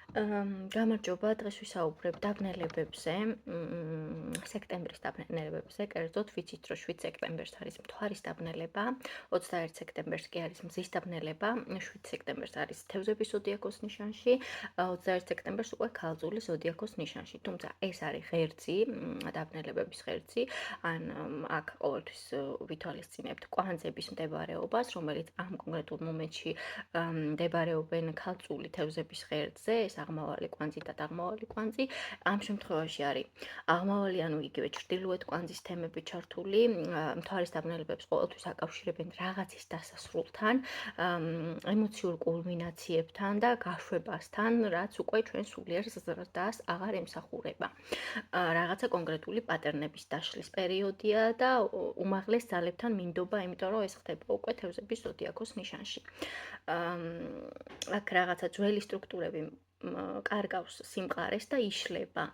გამარჯობა, დღეს ვისაუბრებ დაბნელებებზე, სექტემბრის დაბნელებებზე, კერძოდ ვიცით, რომ 7 სექტემბერს არის მთვარის დაბნელება, 21 სექტემბერს კი არის მზის დაბნელება, 7 სექტემბერს არის თევზების ზოდიაქოს ნიშანში, 21 სექტემბერს უკვე ქალწულის ზოდიაქოს ნიშანში. თუმცა ეს არის ღერძი, დაბნელებების ღერძი, ან აქ ყოველთვის ვითვალისწინებთ კვანძების მდებარეობას, რომელიც ამ კონკრეტულ მომენტში მდებარეობენ ქალწული თევზების ღერძზე, ეს აღმავალი კვანძი და დაღმავალი კვანძი. ამ შემთხვევაში არის აღმავალი, ანუ იგივე ჩრდილოეთ კვანძის თემები ჩართული, მთვარის დაბნელებებს ყოველთვის აკავშირებენ რაღაცის დასასრულთან, ემოციურ კულმინაციებთან და გაშვებასთან, რაც უკვე ჩვენ სულიერ ზრდას აღარ ემსახურება. რაღაცა კონკრეტული პატერნების დაშლის პერიოდია და უმაღლეს ძალებთან მინდობა, იმიტომ რომ ეს ხდება უკვე თევზების ზოდიაქოს ნიშანში. აქ რაღაცა ძველი სტრუქტურები კარგავს სიმყარეს და იშლება.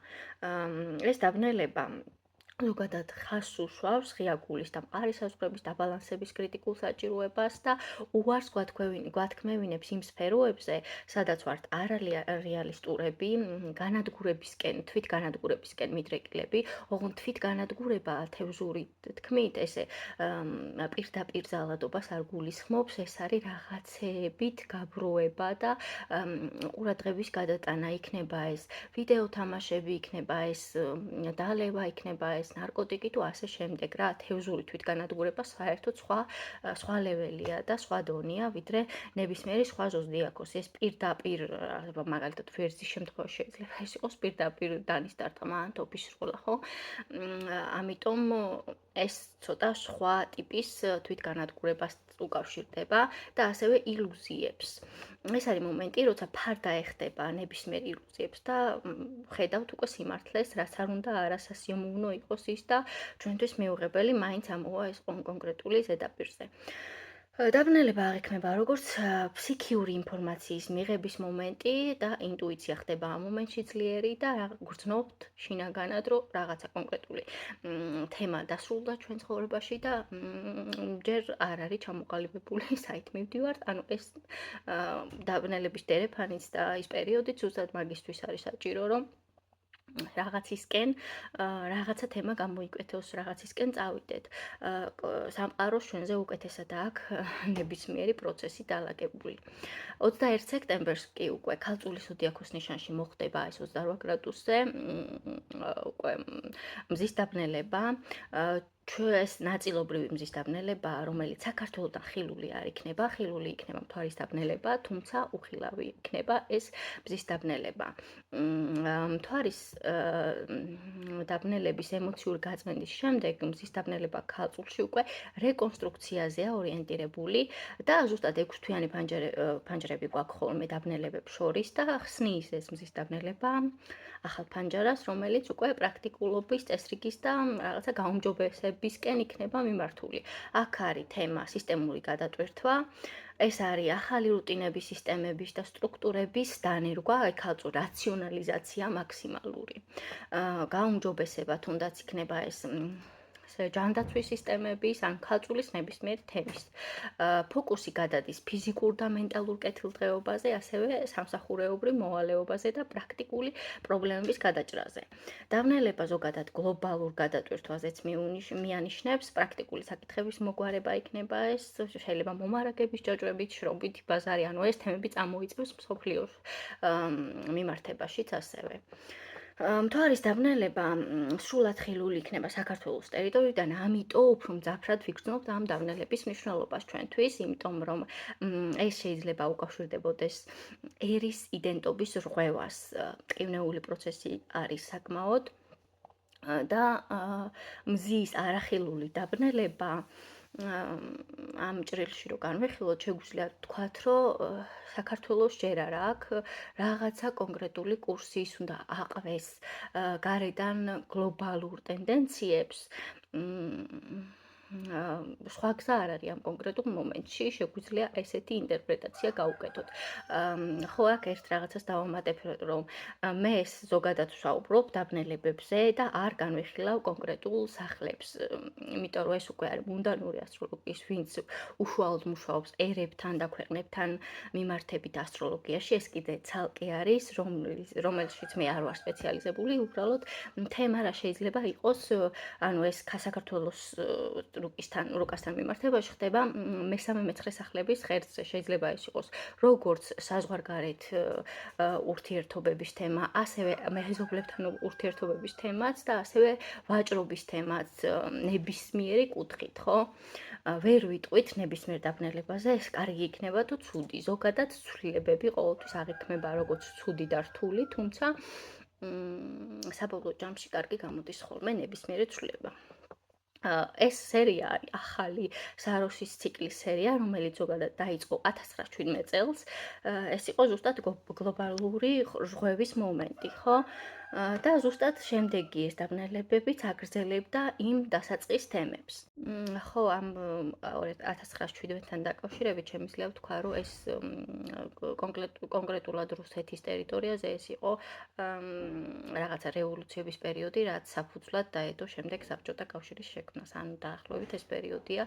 ეს დაბნელება ზოგადად ხაზს უშუავს ღია გულის და მყარი საზღვრების დაბალანსების კრიტიკულ საჭიროებას და უარს გვათქმევინებს იმ სფეროებზე, სადაც ვართ არარეალისტურები, განადგურებისკენ, თვითგანადგურებისკენ მიდრეკილები, ოღონდ თვითგანადგურება თევზური თქმით, ესე პირდაპირ ძალადობას არ გულისხმობს, ეს არის რაღაცეებით გაბროება და ყურადღების გადატანა, იქნება ეს ვიდეო თამაშები, იქნება ეს დალევა, იქნება ეს ნარკოტიკი თუ ასე შემდეგ რა, თევზური თვითგანადგურება საერთოდ სხვა ლეველია და სხვა დონეა, ვიდრე ნებისმიერი სხვა ზოდიაქოსი. ეს პირდაპირ, მაგალითად, ვერძის შემთხვევაში შეიძლება ეს იყოს პირდაპირ დანის დარტყმა ან თოფის სროლა, ხო? ამიტომ ეს ცოტა სხვა ტიპის თვითგანადგურებას უკავშირდება და ასევე ილუზიებს. ეს არის მომენტი, როცა ფარდა ეხდება ნებისმიერ ილუზიებს და ხედავთ უკვე სიმართლეს, რაც არ უნდა არასასიამოვნო იყოს ის და ჩვენთვის მიუღებელი მაინც ამოვა ეს კონკრეტული ზედაპირზე. დაბნელება აღიქმება როგორც ფსიქიური ინფორმაციის მიღების მომენტი და ინტუიცია ხდება ამ მომენტში ძლიერი და გრძნობთ შინაგანად, რომ რაღაცა კონკრეტული თემა დასრულდა ჩვენ ცხოვრებაში და ჯერ არ არის ჩამოყალიბებული საით მივდივართ, ანუ ეს დაბნელების დერეფანიც და ის პერიოდიც ზუსტად მაგისთვის არის საჭირო, რომ რაღაცისკენ რაღაცა თემა გამოიკვეთოს, რაღაცისკენ წავიდეთ. სამყაროს ჩვენზე უკეთესად აქვს ნებისმიერი პროცესი დალაგებული. 21 სექტემბერს კი უკვე ქალწულის ზოდიაქოს ნიშანში მოხდება ეს 28 გრადუსზე უკვე მზის დაბნელება. ეს ნაწილობრივი მზის დაბნელება, რომელიც საქართველოსთან ხილული არ იქნება, ხილული იქნება მთვარის დაბნელება, თუმცა უხილავი იქნება ეს მზის დაბნელება. მთვარის დაბნელების ემოციური გაწმენდის შემდეგ მზის დაბნელება ქალწულში უკვე რეკონსტრუქციაზეა ორიენტირებული და ზუსტად 6 თვიანი ფანჯრები გვაქვს ხოლმე დაბნელებებს შორის და ხსნის ეს მზის დაბნელება ახალ ფანჯარას, რომელიც უკვე პრაქტიკულობის წესრიგის და რაღაცა გაუმჯობესებისკენ იქნება მიმართული. აქ არის თემა სისტემური გადატვირთვა, ეს არის ახალი რუტინების, სისტემების და სტრუქტურების დანერგვა, ქალწულ რაციონალიზაცია მაქსიმალური. გაუმჯობესება თუნდაც იქნება ეს ჯანდაცვის სისტემების ან ქალწულის ნებისმიერ თემის. ფოკუსი გადადის ფიზიკურ და მენტალურ კეთილდღეობაზე, ასევე სამსახურეობრივ მოვალეობაზე და პრაქტიკული პრობლემების გადაჭრაზე. დაბნელება ზოგადად გლობალურ გადატვირთვაზეც მიანიშნებს, პრაქტიკული საკითხების მოგვარება იქნება ეს, შეიძლება მომარაგების ჯაჭვებით, შრობითი ბაზარი, ანუ ეს თემები წამოიწევს მსოფლიოს მიმართებაშიც ასევე. მთვარის დაბნელება სრულად ხილული იქნება საქართველოს ტერიტორიიდან, ამიტომ უფრო მძაფრად ვიგრძნობთ ამ დაბნელების მნიშვნელობას ჩვენთვის, იმიტომ რომ ეს შეიძლება უკავშირდებოდეს ერის იდენტობის რღვევას. ტკივნეული პროცესი არის საკმაოდ და მზის არახილული დაბნელება ამ ჭრილში რო განვიხილოთ, შეგვიძლია ვთქვათ, რომ საქართველოს ჯერ არა აქვს რაღაცა კონკრეტული კურსი, ის უნდა აყვეს გარედან გლობალურ ტენდენციებს. სხვა გზა არ არის ამ კონკრეტულ მომენტში, შეგვიძლია ესეთი ინტერპრეტაცია გავუკეთოთ. ხო, აქ ერთ რაღაცას დავამატებ, რომ მე ეს ზოგადად ვსაუბრობ დაბნელებებზე და არ განვიხილავ კონკრეტულ სახლებს. იმიტომ რომ ეს უკვე არის მუნდანური ასტროლოგიის, ვინც უშუალოდ მუშაობს ერებთან და ქვეყნებთან მიმართებით ასტროლოგიაში, ეს კიდე ცალკე არის, რომელშიც მე არ ვარ სპეციალიზებული, უბრალოდ თემა რა შეიძლება იყოს, ანუ ეს საქართველოს რუკასთან მიმართებაში ხდება მესამე მეცხრე სახლების ღერძზე. შეიძლება ეს იყოს როგორც საზღვარგარეთ ურთიერთობების თემა, ასევე მეზობლებთან ურთიერთობების თემაც და ასევე ვაჭრობის თემაც ნებისმიერი კუთხით, ხო? ვერ ვიტყვით ნებისმიერ დაბნელებაზე, ეს კარგი იქნება თუ ცუდი. ზოგადად ცვლილებები ყოველთვის აღიქმება როგორც ცუდი და რთული, თუმცა საბოლოო ჯამში კარგი გამოდის ხოლმე ნებისმიერი ცვლილება. ეს სერია არის ახალი საროსის ციკლის სერია, რომელიც ზოგადად დაიწყო 1917 წელს. ეს იყო ზუსტად გლობალური ჟღვევის მომენტი, ხო? და ზუსტად შემდეგი ეს დაბნელებებიც აგრძელებდა იმ დასაწყის თემებს. ხო, ამ 1917-თან დაკავშირებით შემიძლია ვთქვა, რომ ეს კონკრეტულად რუსეთის ტერიტორიაზე ეს იყო რაღაცა რევოლუციების პერიოდი, რაც საფუძვლად დაედო შემდეგ საბჭოთა კავშირის შექმნას. ანუ დაახლოებით ეს პერიოდია,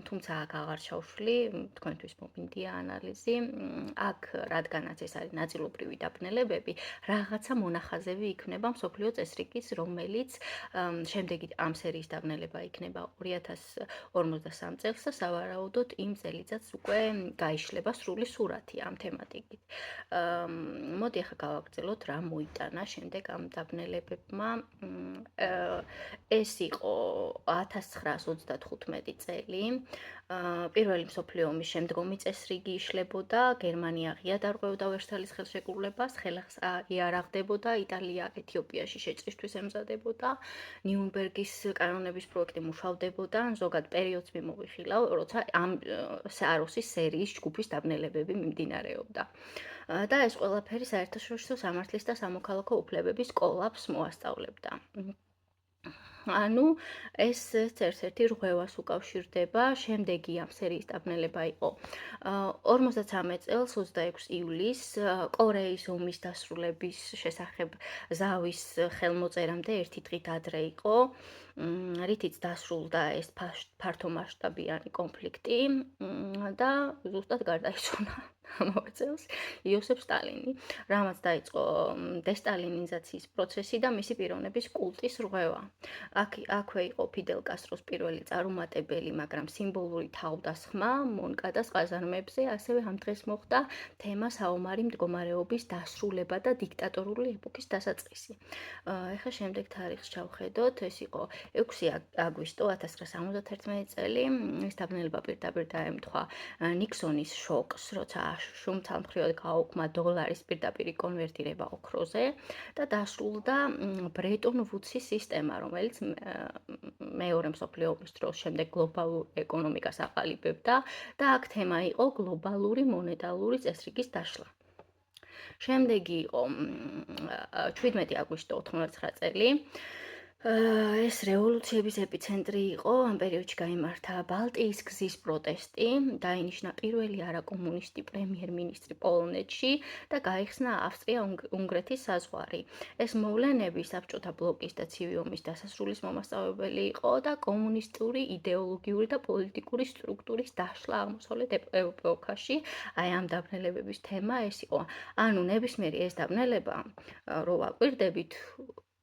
თუმცა აქ აღარ ჩავშვლი, თქვენთვის მომინდია ანალიზი. აქ, რადგანაც ეს არის ნაწილობრივი დაბნელებები, რაღაცა მონახაზები იქნება მსოფლიო წესრიგის, რომელიც შემდეგი ამ სერიის დაბნელება იქნება 2053 წელს და სავარაუდოდ იმ წელიწადს უკვე გაიშლება სრული სურათი ამ თემატიკით. მოდი ახლა გავაგრძელოთ რა მოიტანა შემდეგ ამ დაბნელებებმა. ეს იყო 1935 წელი. პირველი მსოფლიო ომის შემდგომი წესრიგი იშლებოდა, გერმანია ღია დარღვევდა ვერსალის ხელშეკრულებას, ხელახს იარაღდებოდა, იტალია ეთიოპიაში შეწისთვის ემზადებოდა, ნიუნბერგის კანონების პროექტი მუშავდებოდა, ზოგად პერიოდს მიმოვიხილავ, როცა ამ საროსის სერიის ჯგუფის დაბნელებები მიმდინარეობდა. და ეს ყველაფერი საერთაშორისო სამართლის და სამოქალაქო უფლებების კოლაფს მოასწავლებდა. ანუ ეს ერთ-ერთი რღვევას უკავშირდება. შემდეგი ამ სერიის დაბნელება იყო 53 წელს 26 ივლისს კორეის ომის დასრულების შესახებ ზავის ხელმოწერამდე ერთი დღით ადრე იყო, რითიც დასრულდა ეს ფართომასშტაბიანი კონფლიქტი და ზუსტად გარდაიცვალა ამავე წელს იოსებ სტალინი, რამაც დაიწყო დესტალინიზაციის პროცესი და მისი პიროვნების კულტის რღვევა. აქვე იყო ფიდელ კასტროს პირველი წარუმატებელი, მაგრამ სიმბოლური თავდასხმა მონკადას ყაზარმებზე, ასევე ამ დღეს მოხდა თემა საომარი მდგომარეობის დასრულება და დიქტატორული ეპოქის დასაწყისი. ეხლა შემდეგ თარიღს ჩავხედოთ, ეს იყო 6 აგვისტო 1971 წელი. ეს დაბნელება პირდაპირ დაემთხვა ნიქსონის შოკს, როცა შუმთავ მხრივად გააუქმა დოლარის პირდაპირი კონვერტირება ოქროზე და დასრულდა ბრეტონ ვუდსის სისტემა, რომელიც მეორე მსოფლიო ომის დროს შემდეგ გლობალურ ეკონომიკას აყალიბებდა და აქ თემა იყო გლობალური მონეტარული წესრიგის დაშლა. შემდეგი იყო 17 აგვისტო 99 წელი. ეს რევოლუციების ეპიცენტრი იყო, ამ პერიოდში გაიმართა ბალტიის გზის პროტესტი, დაინიშნა პირველი არაკომუნისტი პრემიერ-მინისტრი პოლონეთში და გაიხსნა ავსტრია-უნგრეთის საზღვარი. ეს მოვლენები საბჭოთა ბლოკის და ცივი ომის დასასრულის მომასწავლებელი იყო და კომუნისტური იდეოლოგიური და პოლიტიკური სტრუქტურის დაშლა აღმოსავლეთ ეპოქაში. აი ამ დაბნელებების თემა ეს იყო. ანუ ნებისმიერი ეს დაბნელება, რო ვაკვირდებით,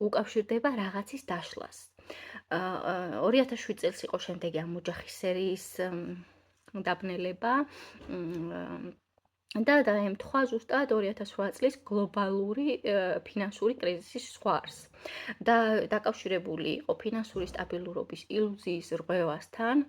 უკავშირდება რაღაცის დაშლას. 2007 წელს იყო შემდეგი ამ ოჯახის სერიის დაბნელება და დაემთხვა ზუსტად 2008 წლის გლობალური ფინანსური კრიზისის ზღვარს. და დაკავშირებული იყო ფინანსური სტაბილურობის ილუზიის რღვევასთან,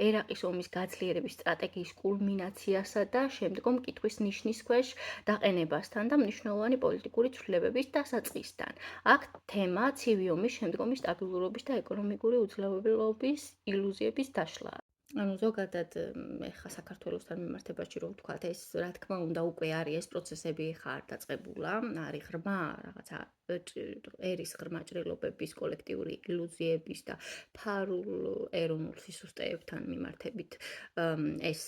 ერაყის ომის გაძლიერების სტრატეგიის კულმინაციასა და შემდგომ კითხვის ნიშნის ქვეშ დაყენებასთან და მნიშვნელოვანი პოლიტიკური ცვლილებების დასაწყისთან. აქ თემა ცივი ომის შემდგომი სტაბილურობის და ეკონომიკური უძლებლობის ილუზიების დაშლა. ანუ ზოგადად ეხა საქართველოსთან მიმართებაში რომ ვთქვათ, ეს რა თქმა უნდა უკვე არის ეს პროცესები ეხა არ დაწყებულა, არის ღრმა რაღაცა ერის ღრმაჭრილობების, კოლექტიური ილუზიების და ფარულ ეროვნულ სისუსტეებთან მიმართებით ეს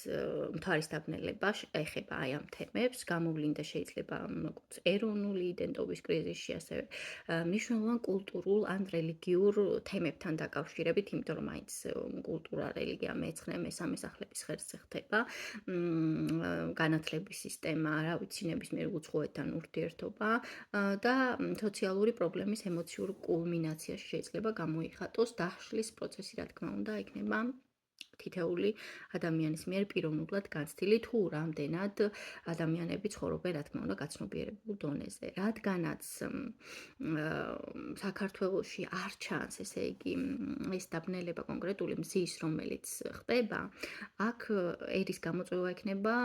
მთვარის დაბნელება ეხება აი ამ თემებს. გამოვლინდა შეიძლება როგორც ეროვნული იდენტობის კრიზისში, ასევე მნიშვნელოვან კულტურულ ან რელიგიურ თემებთან დაკავშირებით, იმიტომ რომ მაინც კულტურა, რელიგია, მეცხრე, მესამე სახლების ღერძზე ხდება. განათლების სისტემა, რა ვიცი, ნებისმიერ უცხოეთთან ურთიერთობა და სოციალური პრობლემის ემოციურ კულმინაციაში შეიძლება გამოიხატოს დაშლის პროცესი, რა თქმა უნდა, იქნება თითეული ადამიანის მიერ პიროვნულად განცდილი, თუ რამდენად ადამიანები ცხოვრობენ, რა თქმა უნდა, გაცნობიერებულ დონეზე. რადგანაც საქართველოში არ ჩანს, ესე იგი, ეს დაბნელება კონკრეტული მზის, რომელიც ხდება, აქ ერის გამოწვევა იქნება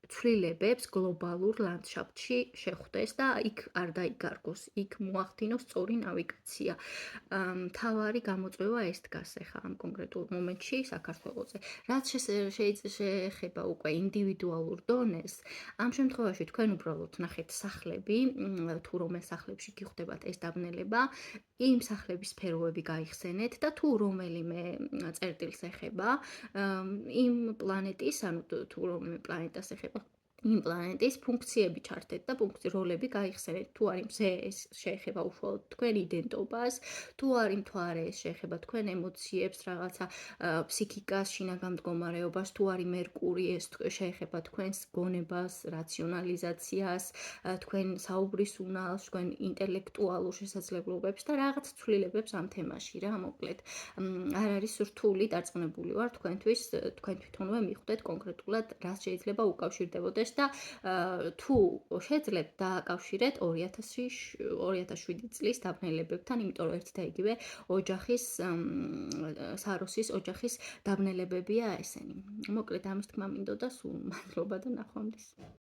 ცვლილებებს გლობალურ ლანდშაფტში შეხვდეს და იქ არ დაიგარგოს, იქ მოახდინოს სწორი ნავიგაცია. მთავარი გამოწვევა ეს დგას ახლა ამ კონკრეტულ მომენტში საქართველოზე. რაც შეეხება უკვე ინდივიდუალურ დონეს, ამ შემთხვევაში თქვენ უბრალოდ ნახეთ სახლები, თუ რომელ სახლებში გიხდებათ ეს დაბნელება, იმ სახლების სფეროები გაიხსენეთ და თუ რომელიმე წერტილს ეხება, იმ პლანეტის, ანუ თუ რომელიმე პლანეტას ეხება, იმ პლანეტის ფუნქციები ჩართეთ და როლები გაიხსენეთ. თუ არის მზე, ეს შეეხება უშუალოდ თქვენ იდენტობას, თუ არის მთვარე, ეს შეეხება თქვენ ემოციებს, რაღაცა ფსიქიკას, შინაგან მდგომარეობას, თუ არის მერკური, ეს შეეხება თქვენს გონებას, რაციონალიზაციას, თქვენ საუბრის უნარს, თქვენ ინტელექტუალურ შესაძლებლობებს და რაღაც ცვლილებებს ამ თემაში რა, მოკლედ. არ არის რთული, დარწმუნებული ვარ თქვენთვის, თქვენ თვითონვე მიხვდეთ კონკრეტულად, რაც შეიძლება უკავშირდებოდეს და თუ შეძლებთ დააკავშირეთ 2007 წლის დაბნელებებთან, იმიტომ რომ ერთი და იგივე ოჯახის საროსის ოჯახის დაბნელებებია ესენი. მოკლედ ამის თქმა მინდოდა, სულ მადლობა და ნახვამდის.